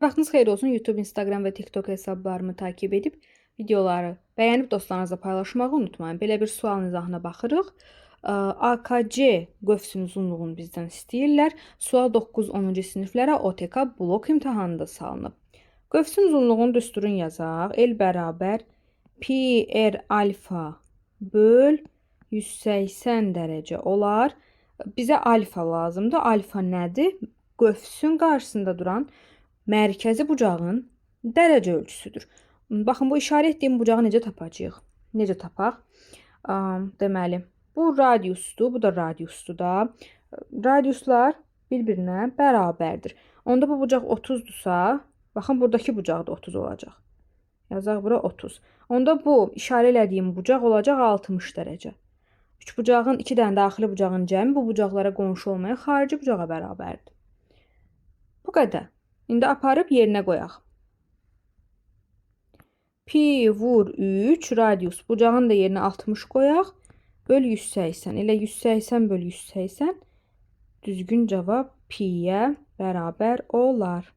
Vaxtınız xeyir olsun. YouTube, Instagram və TikTok hesablarımı takib edib videoları bəyənib dostlarınızla paylaşmağı unutmayın. Belə bir sual izahına baxırıq. AKC qövsün uzunluğunu bizdən istəyirlər. Sual 9-10-cu siniflərə OTK blok imtahanında salınıb. Qövsün uzunluğunu düsturun yazaq. L bərabər pi r alfa böl 180 dərəcə olar. Bizə alfa lazımdır. Alfa nədir? Qövsün qarşısında duran mərkəzi bucağın dərəcə ölçüsüdür. Baxın, bu işarə etdiyim bucağı necə tapacağıq? Necə tapaq? Deməli, bu radiusdur, bu da radiusdur da. Radiuslar bir-birinə bərabərdir. Onda bu bucaq 30-dursa, baxın, buradakı bucaq da 30 olacaq. Yazaq bura 30. Onda bu işarə elədiyim bucaq olacaq 60 dərəcə. Üç bucağın, iki dənə daxili bucağın cəmi bu bucaqlara qonşu olmayan xarici bucağa bərabərdir. Bu qədər. İndi aparıb yerinə qoyaq. Pi vur 3, radius bucağın da yerinə 60 qoyaq. Böl 180. Elə 180 böl 180 düzgün cavab pi'yə bərabər olar.